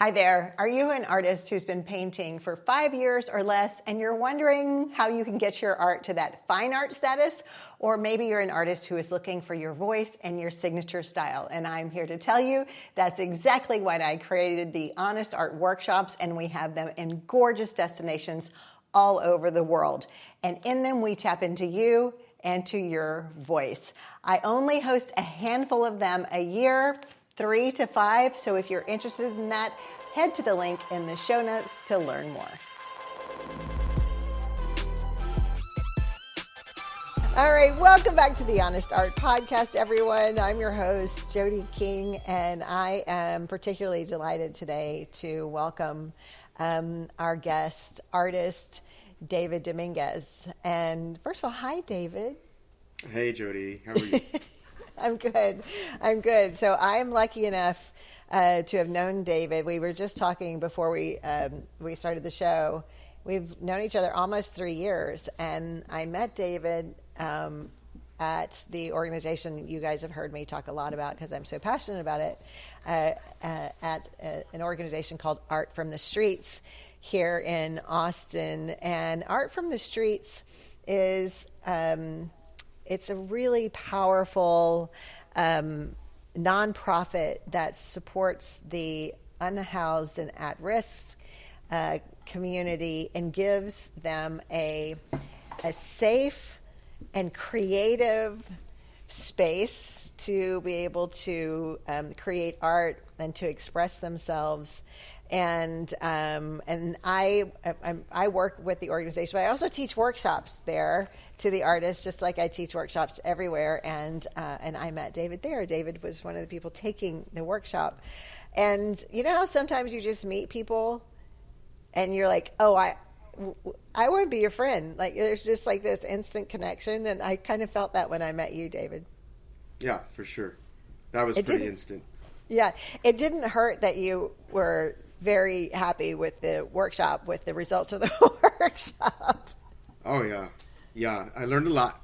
Hi there. Are you an artist who's been painting for 5 years or less and you're wondering how you can get your art to that fine art status? Or maybe you're an artist who is looking for your voice and your signature style. And I'm here to tell you that's exactly why I created the Honest Art Workshops, and we have them in gorgeous destinations all over the world. And in them we tap into you and to your voice. I only host a handful of them a year, 3 to 5. So if you're interested in that, head to the link in the show notes to learn more. All right, welcome back to the Honest Art Podcast, everyone. I'm your host, Jodie King, and I am particularly delighted today to welcome our guest, artist David Dominguez. And first of all, hi, David. Hey, Jodie. How are you? I'm good. So I'm lucky enough to have known David. We were just talking before we started the show. We've known each other almost 3 years, and I met David at the organization you guys have heard me talk a lot about because I'm so passionate about it, at an organization called Art from the Streets here in Austin. And Art from the Streets is it's a really powerful nonprofit that supports the unhoused and at-risk community and gives them a safe and creative space to be able to create art and to express themselves. And I work with the organization, but I also teach workshops there to the artists, just like I teach workshops everywhere. And I met David there. David was one of the people taking the workshop. And you know how sometimes you just meet people and you're like, oh, I want to be your friend. Like there's just like this instant connection. And I kind of felt that when I met you, David. Yeah, for sure. That was pretty instant. Yeah. It didn't hurt that you were very happy with the workshop, with the results of the workshop. Oh yeah. Yeah. I learned a lot.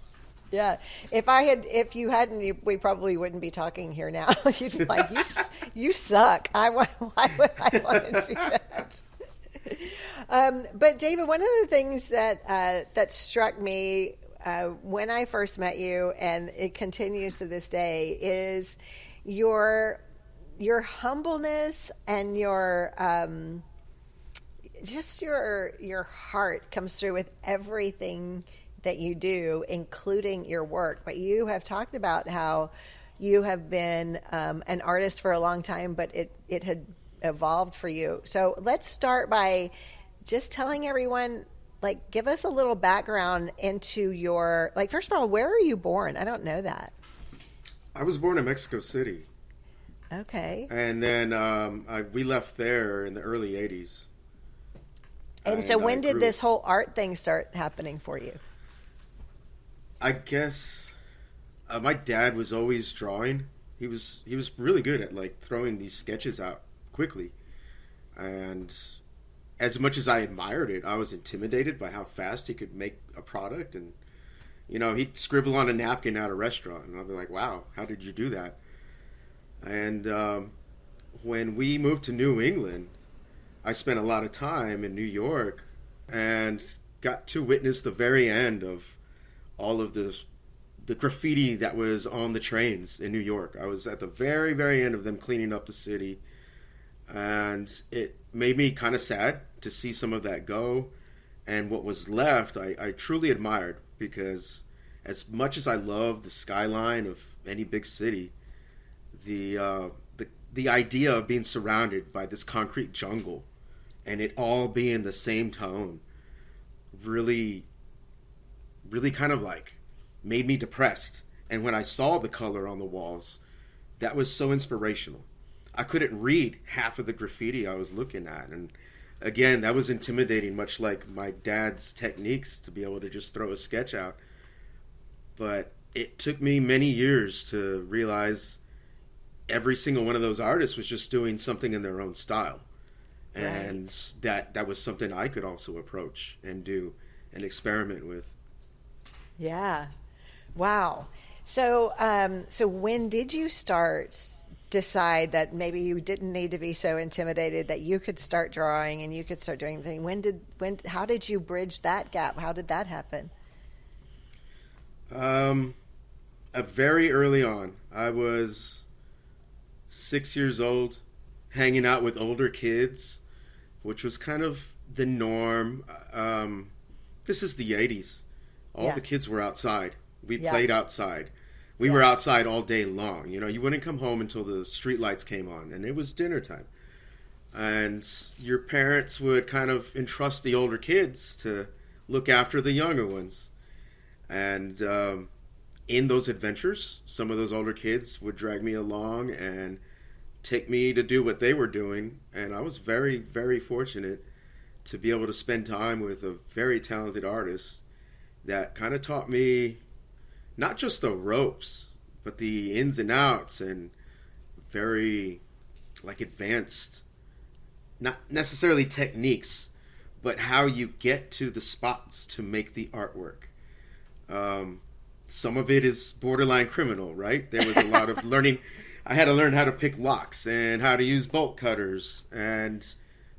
Yeah. If you hadn't, we probably wouldn't be talking here now. You'd be like, you suck. Why would I want to do that? But David, one of the things that struck me when I first met you, and it continues to this day, is your humbleness and your heart comes through with everything that you do, including your work. But you have talked about how you have been an artist for a long time, but it had evolved for you. So let's start by just telling everyone, like, give us a little background into your, like, first of all, where are you born? I don't know that. I was born in Mexico City. Okay. And then we left there in the early 80s. And so when did this whole art thing start happening for you? I guess my dad was always drawing. He was really good at like throwing these sketches out quickly. And as much as I admired it, I was intimidated by how fast he could make a product. And, you know, he'd scribble on a napkin at a restaurant. And I'd be like, wow, how did you do that? And when we moved to New England, I spent a lot of time in New York and got to witness the very end of all of the graffiti that was on the trains in New York. I was at the very, very end of them cleaning up the city. And it made me kind of sad to see some of that go. And what was left, I truly admired, because as much as I love the skyline of any big city, the idea of being surrounded by this concrete jungle and it all being the same tone really, really kind of like made me depressed. And when I saw the color on the walls, that was so inspirational. I couldn't read half of the graffiti I was looking at. And again, that was intimidating, much like my dad's techniques to be able to just throw a sketch out. But it took me many years to realize every single one of those artists was just doing something in their own style. And that was something I could also approach and do and experiment with. Yeah. Wow. So when did you start decide that maybe you didn't need to be so intimidated, that you could start drawing and you could start doing the thing? How did you bridge that gap? How did that happen? Very early on. I was 6 years old, hanging out with older kids, which was kind of the norm. This is the 80s. All the kids were outside. We played outside. We were outside all day long. You know, you wouldn't come home until the street lights came on, and it was dinner time. And your parents would kind of entrust the older kids to look after the younger ones. And in those adventures, some of those older kids would drag me along and take me to do what they were doing. And I was very, very fortunate to be able to spend time with a very talented artist that kind of taught me not just the ropes, but the ins and outs, and very like advanced, not necessarily techniques, but how you get to the spots to make the artwork. Some of it is borderline criminal, right? There was a lot of learning. I had to learn how to pick locks and how to use bolt cutters and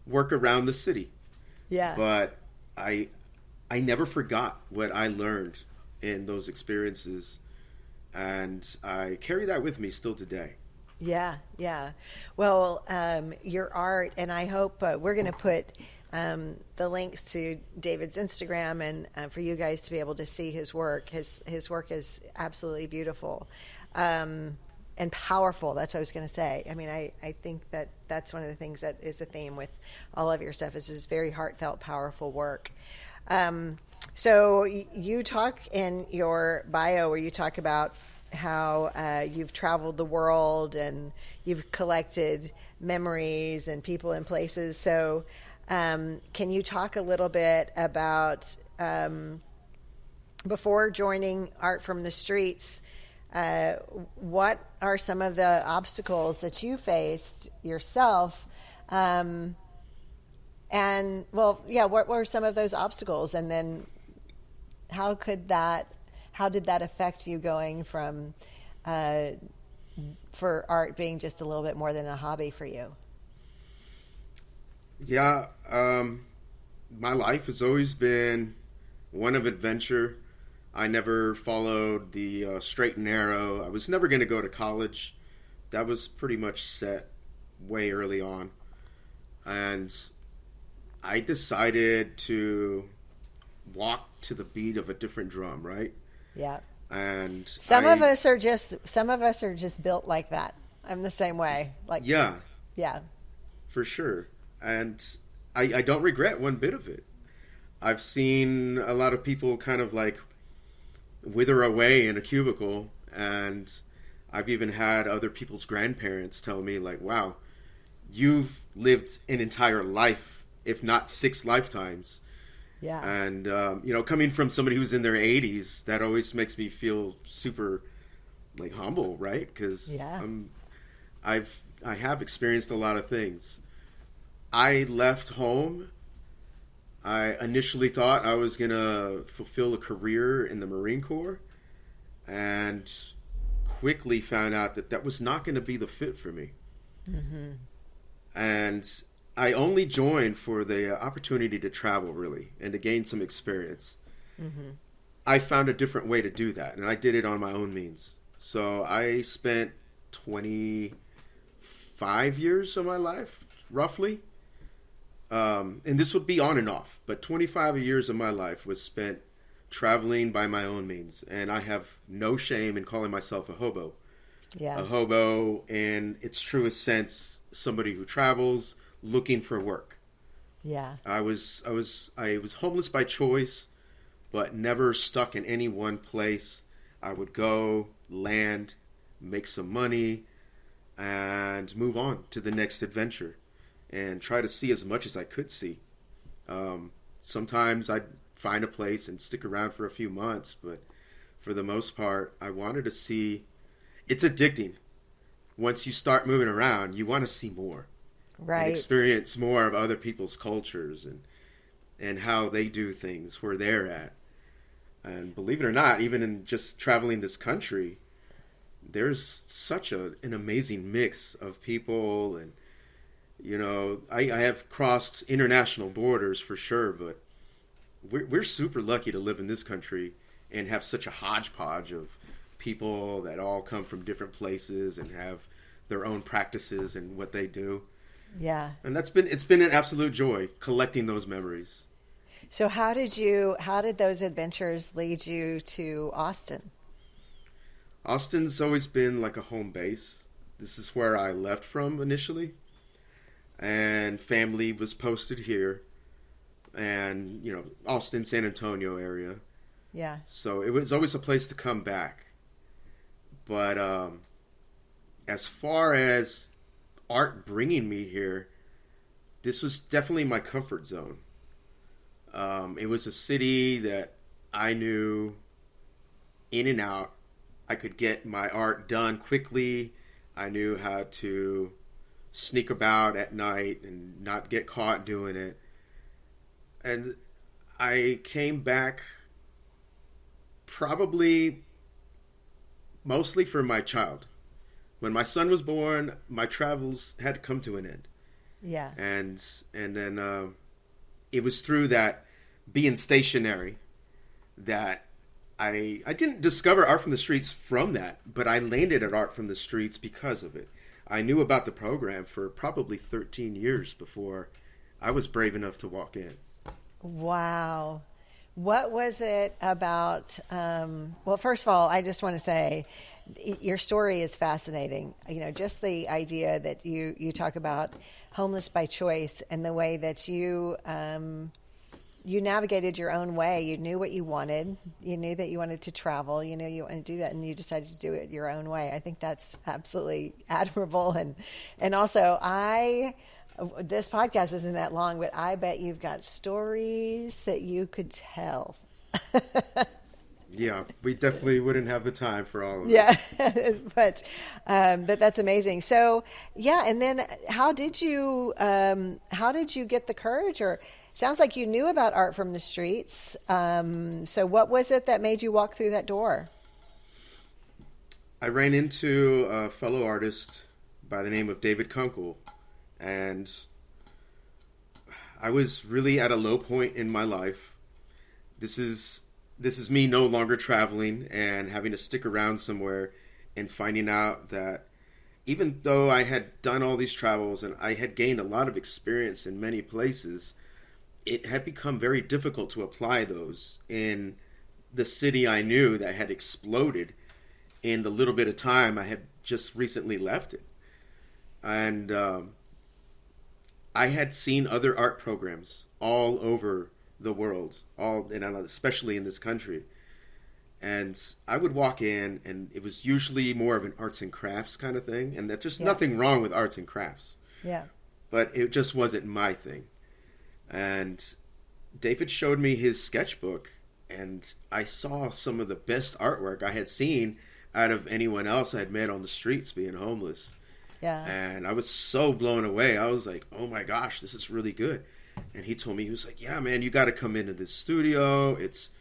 work around the city. Yeah. But I never forgot what I learned in those experiences, and I carry that with me still today. Yeah. Well, your art, and I hope we're going to put the links to David's Instagram and for you guys to be able to see his work. His work is absolutely beautiful and powerful. That's what I was going to say. I mean, I think that's one of the things that is a theme with all of your stuff, is this very heartfelt, powerful work. So you talk in your bio where you talk about how you've traveled the world and you've collected memories and people and places. So can you talk a little bit about, before joining Art from the Streets, what are some of the obstacles that you faced yourself? What were some of those obstacles? And then how did that affect you going from, for art being just a little bit more than a hobby for you? Yeah, my life has always been one of adventure. I never followed the straight and narrow. I was never going to go to college. That was pretty much set way early on. And I decided to walk to the beat of a different drum, right? Yeah. And some of us are just built like that. I'm the same way. Yeah. For sure. And I don't regret one bit of it. I've seen a lot of people kind of like wither away in a cubicle, and I've even had other people's grandparents tell me like, wow, you've lived an entire life, if not 6 lifetimes. Yeah. And, coming from somebody who's in their 80s, that always makes me feel super like humble, right? Because I have experienced a lot of things. I left home. I initially thought I was going to fulfill a career in the Marine Corps, and quickly found out that was not going to be the fit for me. Mm-hmm. And I only joined for the opportunity to travel, really, and to gain some experience. Mm-hmm. I found a different way to do that, and I did it on my own means. So I spent 25 years of my life, roughly. And this would be on and off, but 25 years of my life was spent traveling by my own means. And I have no shame in calling myself a hobo. Yeah. A hobo in its truest sense, somebody who travels looking for work. Yeah. I was homeless by choice, but never stuck in any one place. I would go, land, make some money, and move on to the next adventure, and try to see as much as I could see. Sometimes I'd find a place and stick around for a few months, but for the most part, I wanted to see. It's addicting. Once you start moving around, you want to see more. Right. And experience more of other people's cultures and how they do things, where they're at. And believe it or not, even in just traveling this country, there's such an amazing mix of people. And, I have crossed international borders for sure, but we're super lucky to live in this country and have such a hodgepodge of people that all come from different places and have their own practices and what they do. Yeah. And it's been an absolute joy collecting those memories. So how did those adventures lead you to Austin? Austin's always been like a home base. This is where I left from initially. And family was posted here. And, Austin, San Antonio area. Yeah. So it was always a place to come back. But as far as art bringing me here, this was definitely my comfort zone. It was a city that I knew in and out. I could get my art done quickly. I knew how to sneak about at night and not get caught doing it. And I came back probably mostly for my child. When my son was born, my travels had to come to an end. Yeah. And then it was through that being stationary that I didn't discover Art from the Streets from that, but I landed at Art from the Streets because of it. I knew about the program for probably 13 years before I was brave enough to walk in. Wow. What was it about? Well, first of all, I just want to say your story is fascinating. Just the idea that you talk about homeless by choice and the way that you navigated your own way. You knew what you wanted. You knew that you wanted to travel. You knew you wanted to do that, and you decided to do it your own way. I think that's absolutely admirable. And also, this podcast isn't that long, but I bet you've got stories that you could tell. Yeah, we definitely wouldn't have the time for all of it. Yeah, but that's amazing. So, yeah, and then how did you get the courage? Or sounds like you knew about Art from the Streets. So, what was it that made you walk through that door? I ran into a fellow artist by the name of David Kunkel, and I was really at a low point in my life. This is me no longer traveling and having to stick around somewhere and finding out that even though I had done all these travels and I had gained a lot of experience in many places, it had become very difficult to apply those in the city I knew that had exploded in the little bit of time I had just recently left it. And I had seen other art programs all over the world, and especially in this country. And I would walk in, and it was usually more of an arts and crafts kind of thing. And there's just nothing wrong with arts and crafts. Yeah. But it just wasn't my thing. And David showed me his sketchbook, and I saw some of the best artwork I had seen out of anyone else I had met on the streets being homeless. Yeah. And I was so blown away. I was like, oh my gosh, this is really good. And he told me, he was like, yeah, man, you got to come into this studio. It's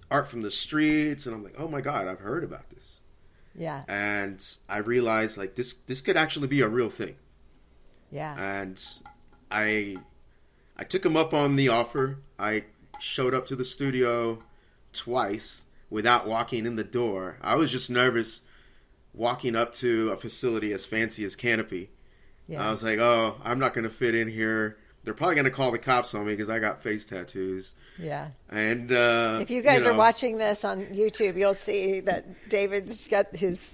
Art from the Streets. And I'm like, oh my God, I've heard about this. Yeah. And I realized like this could actually be a real thing. Yeah. And I took him up on the offer. I showed up to the studio twice without walking in the door. I was just nervous walking up to a facility as fancy as Canopy. Yeah. I was like, oh, I'm not going to fit in here. They're probably going to call the cops on me because I got face tattoos. Yeah. And if you guys are watching this on YouTube, you'll see that David's got his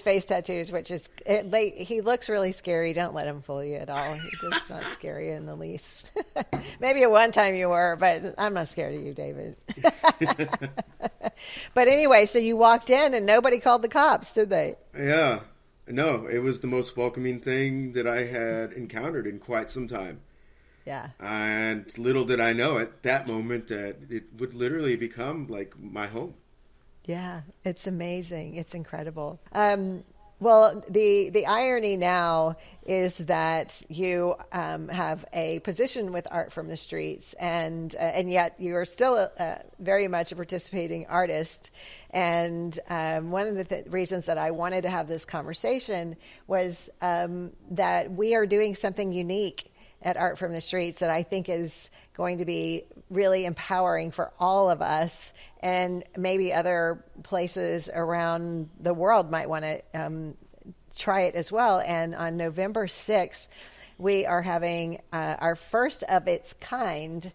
face tattoos, which is he looks really scary. Don't let him fool you at all. He's just not scary in the least. Maybe at one time you were, but I'm not scared of you, David. But anyway, so you walked in and nobody called the cops, did they? Yeah. No, it was the most welcoming thing that I had encountered in quite some time. Yeah. And little did I know at that moment that it would literally become like my home. Yeah, it's amazing. It's incredible. Well, the irony now is that you have a position with Art from the Streets, and yet you are still very much a participating artist. And one of the reasons that I wanted to have this conversation was that we are doing something unique at Art from the Streets that I think is going to be really empowering for all of us, and maybe other places around the world might want to try it as well. And on November 6th, we are having our first of its kind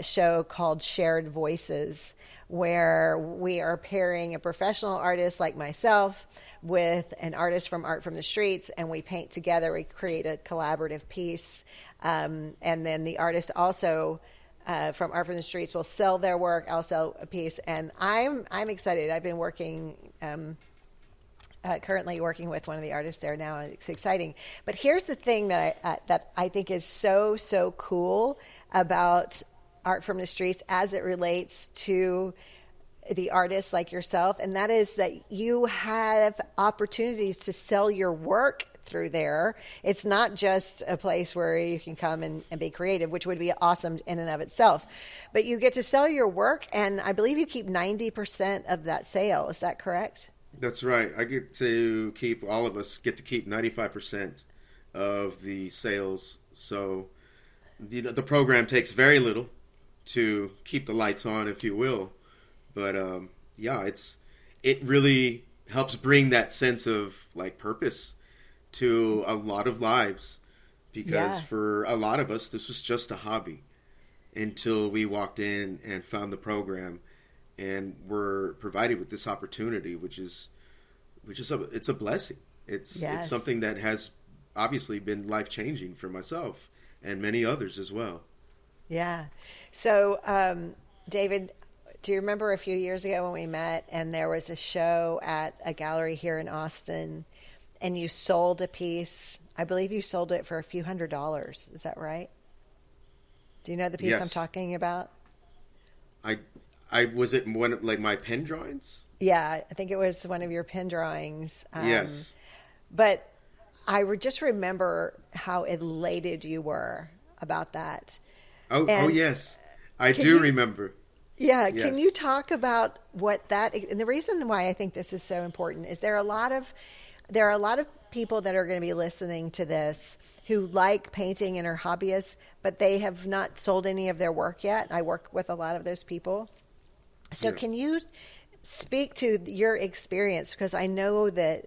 show called Shared Voices, where we are pairing a professional artist like myself with an artist from Art from the Streets, and we paint together. We create a collaborative piece. And then the artist also from Art from the Streets will sell their work. I'll sell a piece, and I'm excited. I've been working currently working with one of the artists there now, and it's exciting. But here's the thing that I think is so cool about Art from the Streets as it relates to the artists like yourself, and that is that you have opportunities to sell your work through there. It's not just a place where you can come and be creative, which would be awesome in and of itself, but you get to sell your work, and I believe you keep 90% of that sale. Is that correct? That's right. All of us get to keep 95% of the sales. So the program takes very little to keep the lights on, if you will. But it really helps bring that sense of like purpose to a lot of lives, because for a lot of us, this was just a hobby until we walked in and found the program and were provided with this opportunity, which is it's a blessing. It's something that has obviously been life-changing for myself and many others as well. Yeah. So, David, do you remember a few years ago when we met and there was a show at a gallery here in Austin, and you sold a piece? I believe you sold it for a few $100s. Is that right? Do you know the piece Yes. I'm talking about? I was it one of like my pen drawings? Yeah, I think it was one of your pen drawings. Yes. But I would just remember how elated you were about that. Oh yes. I do remember. Yeah. Yes. Can you talk about what that, and the reason why I think this is so important is there are a lot of people that are going to be listening to this who like painting and are hobbyists, but they have not sold any of their work yet. I work with a lot of those people. So can you speak to your experience? Because I know that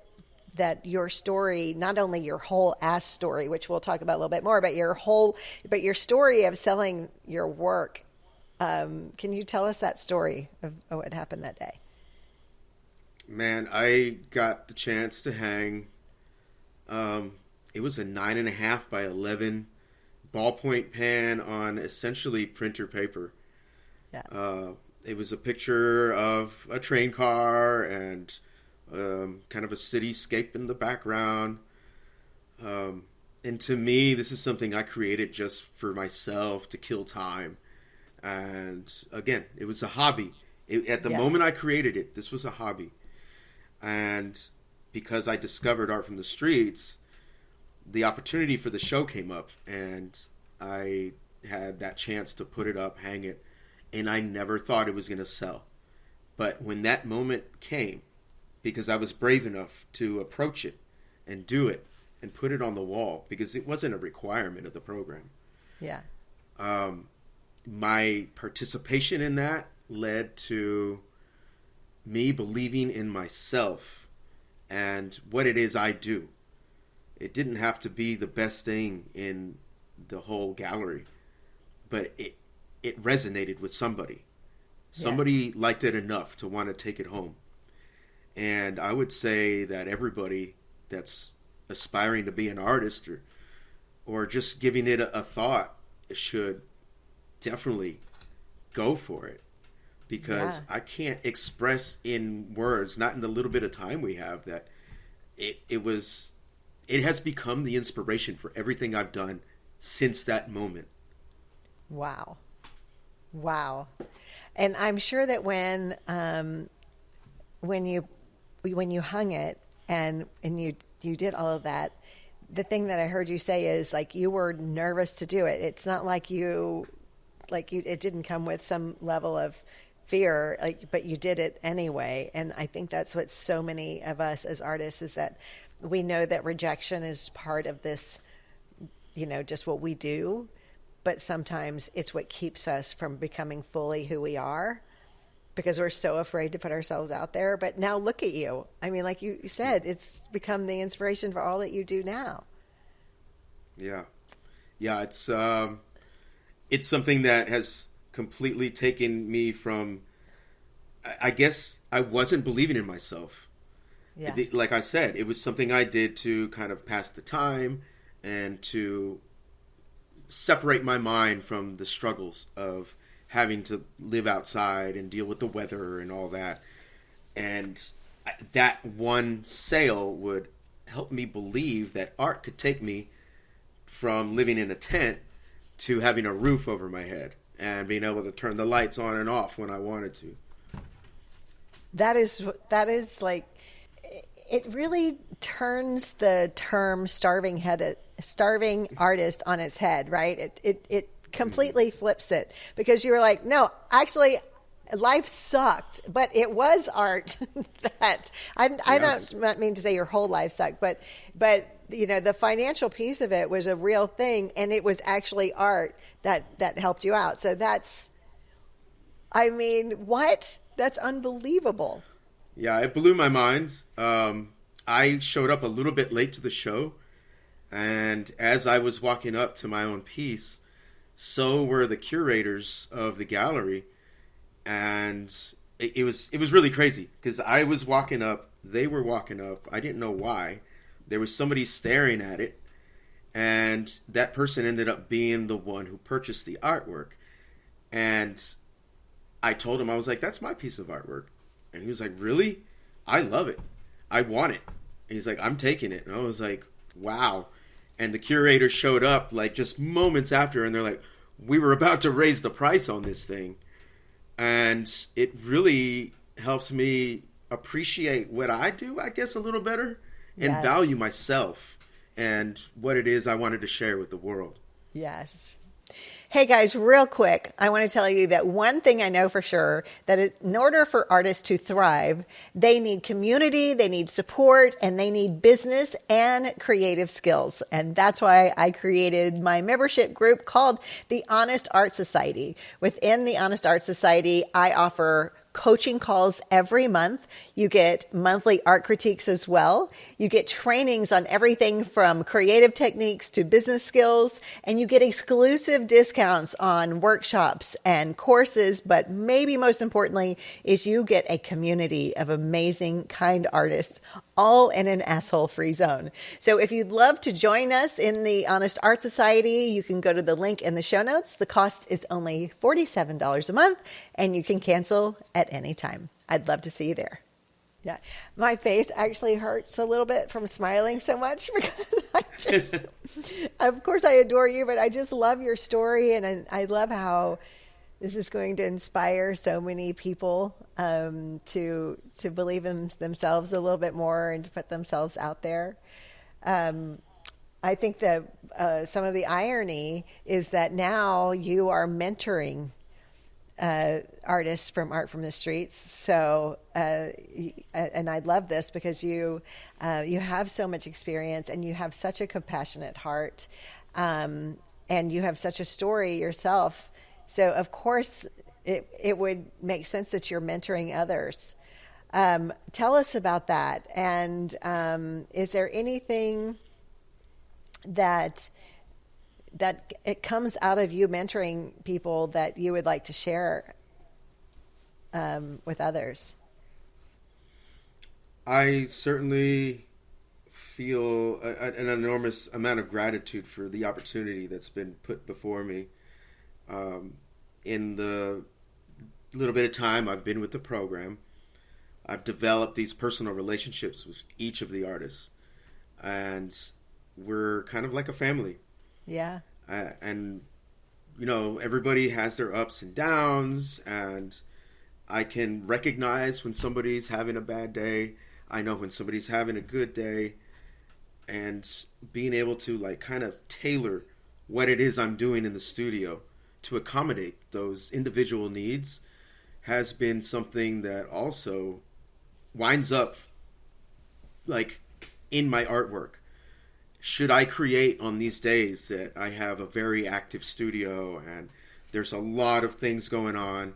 your story, not only your whole ass story, which we'll talk about a little bit more, but your story of selling your work. Can you tell us that story of what happened that day? Man, I got the chance to hang. It was a 9.5 by 11 ballpoint pen on essentially printer paper. Yeah. It was a picture of a train car and kind of a cityscape in the background. And to me, this is something I created just for myself to kill time. And again, it was a hobby. At the moment I created it, this was a hobby. And because I discovered Art from the Streets, the opportunity for the show came up, and I had that chance to put it up, hang it, and I never thought it was going to sell. But when that moment came, because I was brave enough to approach it and do it and put it on the wall, because it wasn't a requirement of the program. Yeah. My participation in that led to me believing in myself and what it is I do. It didn't have to be the best thing in the whole gallery, but it resonated with somebody. Somebody liked it enough to want to take it home. And I would say that everybody that's aspiring to be an artist or just giving it a thought should definitely go for it, because I can't express in words, not in the little bit of time we have, that it has become the inspiration for everything I've done since that moment. Wow. And I'm sure that when you hung it, and you did all of that. The thing that I heard you say is like you were nervous to do it. It's not like it didn't come with some level of fear, but you did it anyway. And I think that's what so many of us as artists is that we know that rejection is part of this, just what we do, but sometimes it's what keeps us from becoming fully who we are because we're so afraid to put ourselves out there. But now look at you. I mean, like you said, it's become the inspiration for all that you do now. Yeah. It's something that has completely taken me from, I guess I wasn't believing in myself. Yeah. Like I said, it was something I did to kind of pass the time and to separate my mind from the struggles of having to live outside and deal with the weather and all that. And that one sale would help me believe that art could take me from living in a tent to having a roof over my head and being able to turn the lights on and off when I wanted to. That is like, it really turns the term starving artist on its head, right? It completely flips it because you were like, no, actually life sucked, but it was art that I don't mean to say your whole life sucked, but the financial piece of it was a real thing, and it was actually art that helped you out. So that's unbelievable. Yeah, it blew my mind. I showed up a little bit late to the show, and as I was walking up to my own piece, so were the curators of the gallery, and it was really crazy because I was walking up, they were walking up, I didn't know why. There was somebody staring at it, and that person ended up being the one who purchased the artwork. And I told him, I was like, that's my piece of artwork. And he was like, really? I love it. I want it. And he's like, I'm taking it. And I was like, wow. And the curator showed up like just moments after, and they're like, we were about to raise the price on this thing. And it really helps me appreciate what I do, I guess, a little better. And value myself and what it is I wanted to share with the world. Yes. Hey guys, real quick, I want to tell you that one thing I know for sure, that in order for artists to thrive, they need community, they need support, and they need business and creative skills. And that's why I created my membership group called the Honest Art Society. Within the Honest Art Society, I offer coaching calls every month. You get monthly art critiques as well. You get trainings on everything from creative techniques to business skills, and you get exclusive discounts on workshops and courses. But maybe most importantly is you get a community of amazing, kind artists, all in an asshole-free zone. So if you'd love to join us in the Honest Art Society, you can go to the link in the show notes. The cost is only $47 a month, and you can cancel at any time. I'd love to see you there. Yeah, my face actually hurts a little bit from smiling so much because of course I adore you, but I just love your story, and I love how this is going to inspire so many people to believe in themselves a little bit more and to put themselves out there. I think that some of the irony is that now you are mentoring artists from Art from the Streets. So, and I love this because you have so much experience and you have such a compassionate heart, and you have such a story yourself. So of course it would make sense that you're mentoring others. Tell us about that. And is there anything that it comes out of you mentoring people that you would like to share with others? I certainly feel an enormous amount of gratitude for the opportunity that's been put before me. In the little bit of time I've been with the program, I've developed these personal relationships with each of the artists, and we're kind of like a family. Yeah. And, everybody has their ups and downs, and I can recognize when somebody's having a bad day. I know when somebody's having a good day, and being able to like kind of tailor what it is I'm doing in the studio to accommodate those individual needs has been something that also winds up like in my artwork. Should I create on these days that I have a very active studio and there's a lot of things going on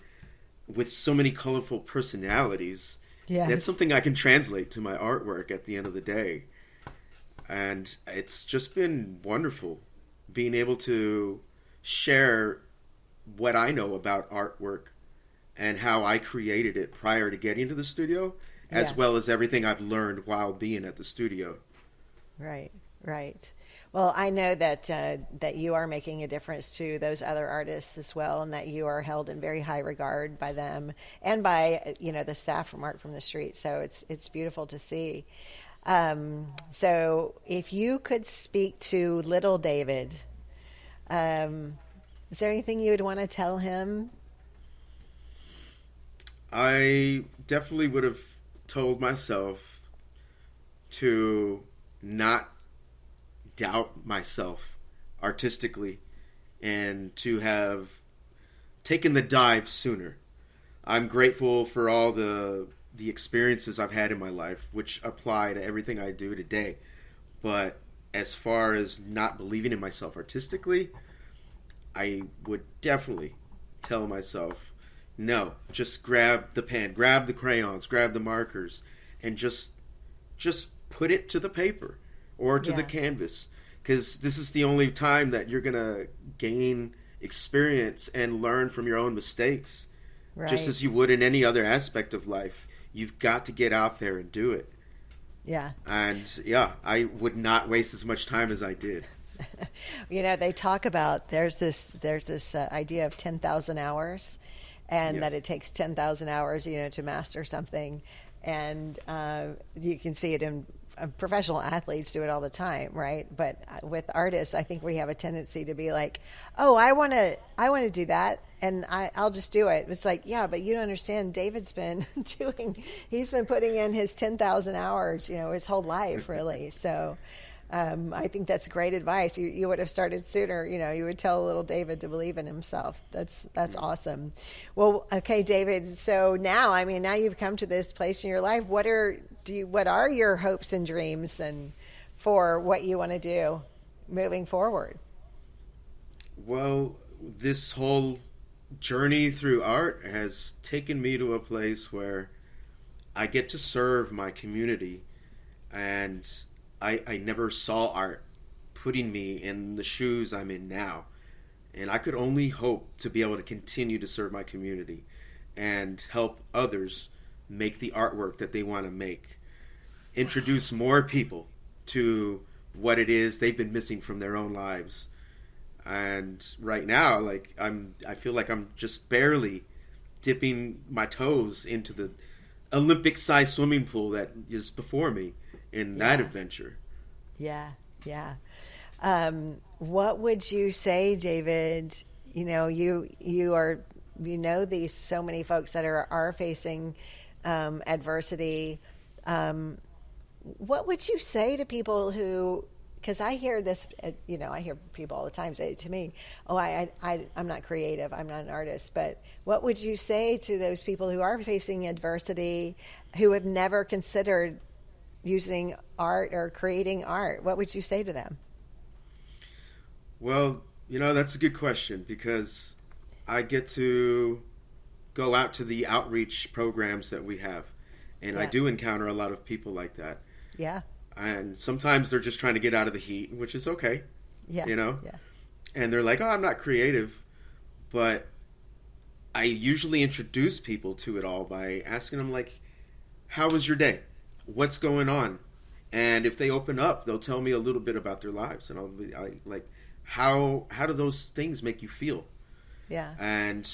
with so many colorful personalities, that's something I can translate to my artwork at the end of the day. And it's just been wonderful being able to share what I know about artwork and how I created it prior to getting to the studio, as well as everything I've learned while being at the studio. Right, right. Well, I know that that you are making a difference to those other artists as well, and that you are held in very high regard by them and by the staff from Art from the Street. So it's beautiful to see. So if you could speak to little David, is there anything you would want to tell him? I definitely would have told myself to not doubt myself artistically and to have taken the dive sooner. I'm grateful for all the experiences I've had in my life, which apply to everything I do today. But as far as not believing in myself artistically, I would definitely tell myself, no, just grab the pen, grab the crayons, grab the markers, and just put it to the paper or to the canvas. Because this is the only time that you're going to gain experience and learn from your own mistakes. Right. Just as you would in any other aspect of life. You've got to get out there and do it. Yeah. And I would not waste as much time as I did. They talk about there's this idea of 10,000 hours, and that it takes 10,000 hours, to master something, and you can see it in professional athletes do it all the time, right? But with artists, I think we have a tendency to be like, oh, I want to do that, and I'll just do it. It's like, yeah, but you don't understand. David's been he's been putting in his 10,000 hours, his whole life, really. So I think that's great advice. You would have started sooner. You would tell little David to believe in himself. That's awesome. Well, okay, David. So now you've come to this place in your life. What are your hopes and dreams and for what you want to do moving forward? Well, this whole journey through art has taken me to a place where I get to serve my community, and I never saw art putting me in the shoes I'm in now. And I could only hope to be able to continue to serve my community and help others make the artwork that they want to make. Introduce more people to what it is they've been missing from their own lives. And right now, I feel like I'm just barely dipping my toes into the Olympic-sized swimming pool that is before me in that adventure. Yeah. What would you say, David? You are these so many folks that are facing adversity. What would you say to people who? Because I hear this, I hear people all the time say to me, "Oh, I'm not creative. I'm not an artist." But what would you say to those people who are facing adversity, who have never considered using art or creating art? What would you say to them? Well, that's a good question, because I get to go out to the outreach programs that we have, and I do encounter a lot of people like that. Yeah. And sometimes they're just trying to get out of the heat, which is okay. Yeah. Yeah. And they're like, "Oh, I'm not creative." But I usually introduce people to it all by asking them, like, "How was your day? What's going on?" And if they open up, they'll tell me a little bit about their lives, and I'll be like, how do those things make you feel? Yeah. And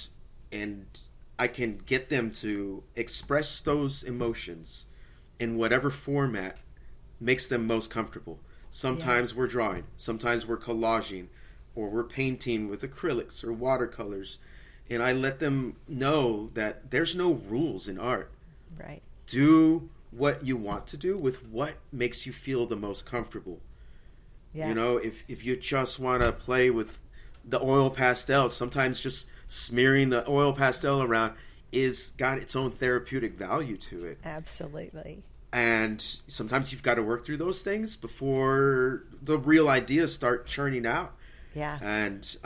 I can get them to express those emotions in whatever format makes them most comfortable. Sometimes we're drawing, sometimes we're collaging, or we're painting with acrylics or watercolors. And I let them know that there's no rules in art. Right. Do what you want to do with what makes you feel the most comfortable. Yeah. You know, if you just want to play with the oil pastels, sometimes just smearing the oil pastel around is got its own therapeutic value to it. Absolutely. And sometimes you've got to work through those things before the real ideas start churning out. Yeah. And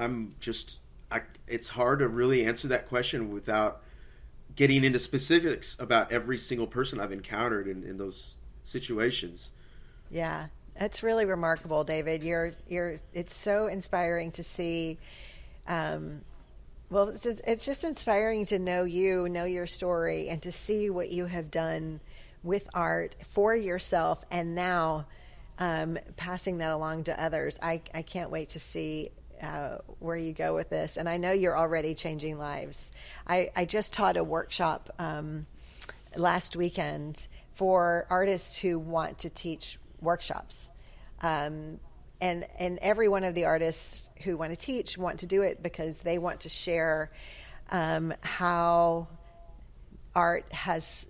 it's hard to really answer that question without getting into specifics about every single person I've encountered in those situations. Yeah. That's really remarkable, David. It's so inspiring to see. It's just inspiring to know you, know your story, and to see what you have done with art for yourself, and now passing that along to others. I can't wait to see where you go with this, and I know you're already changing lives. I just taught a workshop last weekend for artists who want to teach workshops. And every one of the artists who want to teach want to do it because they want to share how art has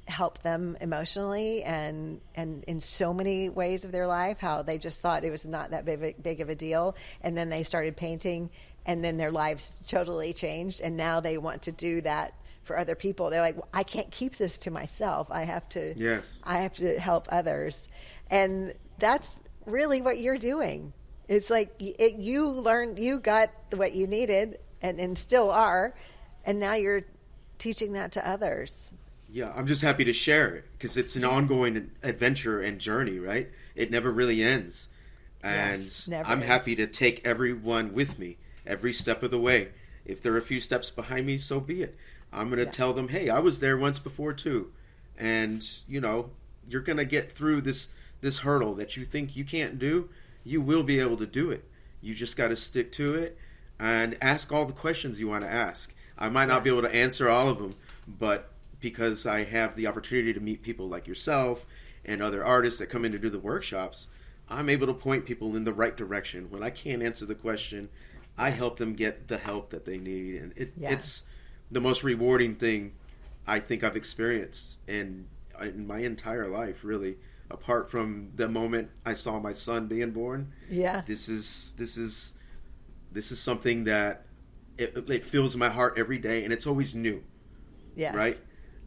helped them emotionally and in so many ways of their life, how they just thought it was not that big of a deal. And then they started painting, and then their lives totally changed. And now they want to do that for other people. They're like, well, I can't keep this to myself. I have to help others. And that's really what you're doing. It's like you learned, you got what you needed and still are, and now you're teaching that to others. Yeah, I'm just happy to share it because it's an ongoing adventure and journey, right? It never really ends. And yes, never I'm ends. happy to take everyone with me every step of the way. If there are a few steps behind me, so be it. I'm going to tell them, hey, I was there once before too. And, you know, you're going to get through this hurdle that you think you can't do. You will be able to do it. You just got to stick to it and ask all the questions you want to ask. I might not be able to answer all of them, but because I have the opportunity to meet people like yourself and other artists that come in to do the workshops, I'm able to point people in the right direction. When I can't answer the question, I help them get the help that they need. And it's the most rewarding thing I think I've experienced in my entire life, really. Apart from the moment I saw my son being born, this is something that it fills my heart every day, and it's always new, right?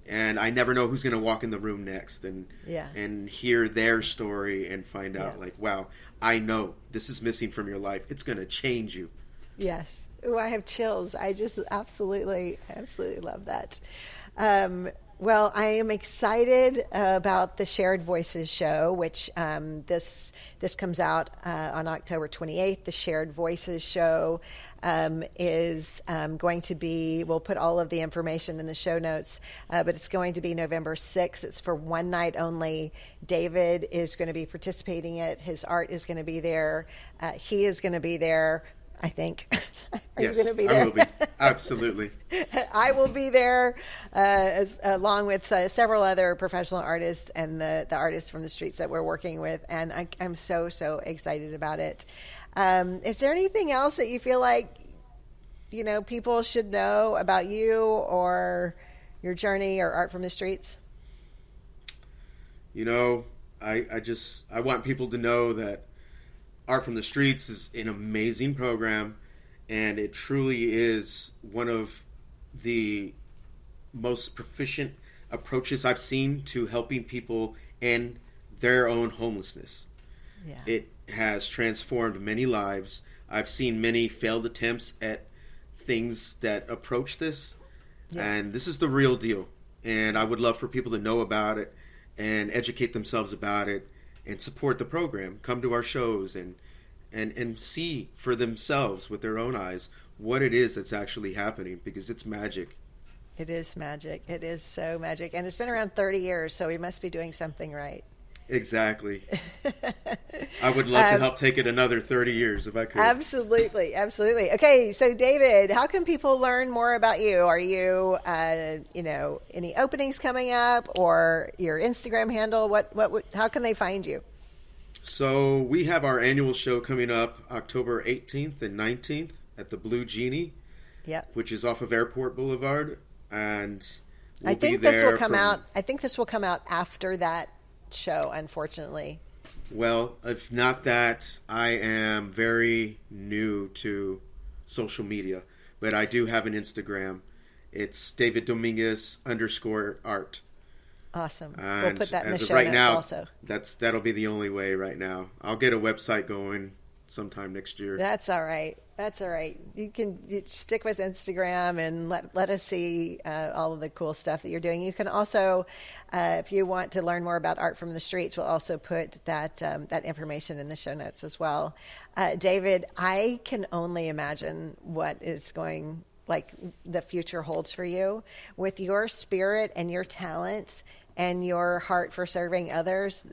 And I never know who's going to walk in the room next, and hear their story and find out, like, wow, I know this is missing from your life. It's going to change you. Yes. Oh, I have chills. I just absolutely love that. Well, I am excited about the Shared Voices show, which this comes out on October 28th. The Shared Voices show is going to be, we'll put all of the information in the show notes, but it's going to be November 6th. It's for one night only. David is going to be participating in it. His art is going to be there. He is going to be there, I think. Are you going to be there? I will be. Absolutely. I will be there along with several other professional artists and the artists from the streets that we're working with. And I'm so excited about it. Is there anything else that you feel like, you know, people should know about you or your journey or Art from the Streets? You know, I want people to know that Art from the Streets is an amazing program, and it truly is one of the most proficient approaches I've seen to helping people end their own homelessness. Yeah. It has transformed many lives. I've seen many failed attempts at things that approach this, and this is the real deal. And I would love for people to know about it and educate themselves about it and support the program. Come to our shows and see for themselves with their own eyes what it is that's actually happening, because it's magic. It is magic. It is so magic. And it's been around 30 years, so we must be doing something right. Exactly. I would love to help take it another 30 years if I could. Absolutely. Okay, so David, how can people learn more about you? Are you, any openings coming up, or your Instagram handle? How can they find you? So we have our annual show coming up October 18th and 19th at the Blue Genie, which is off of Airport Boulevard. And we'll I think be this will there come from- out. I think this will come out after that show, unfortunately. Well, if not that, I am very new to social media, but I do have an Instagram. It's David Dominguez _art. Awesome. And We'll put that in the as of show right notes now, also. that'll be the only way right now. I'll get a website going sometime next year. That's all right. That's all right. You stick with Instagram and let us see all of the cool stuff that you're doing. You can also, if you want to learn more about Art from the Streets, we'll also put that information in the show notes as well. David, I can only imagine what is going, like the future holds for you with your spirit and your talent and your heart for serving others.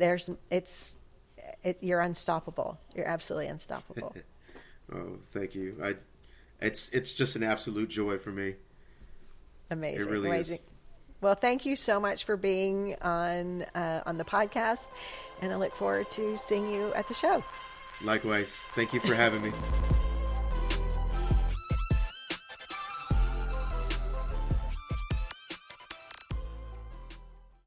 You're unstoppable. You're absolutely unstoppable. Oh, thank you. It's just an absolute joy for me. Amazing. It really Amazing. is. Well, thank you so much for being on the podcast, and I look forward to seeing you at the show. Likewise. Thank you for having me.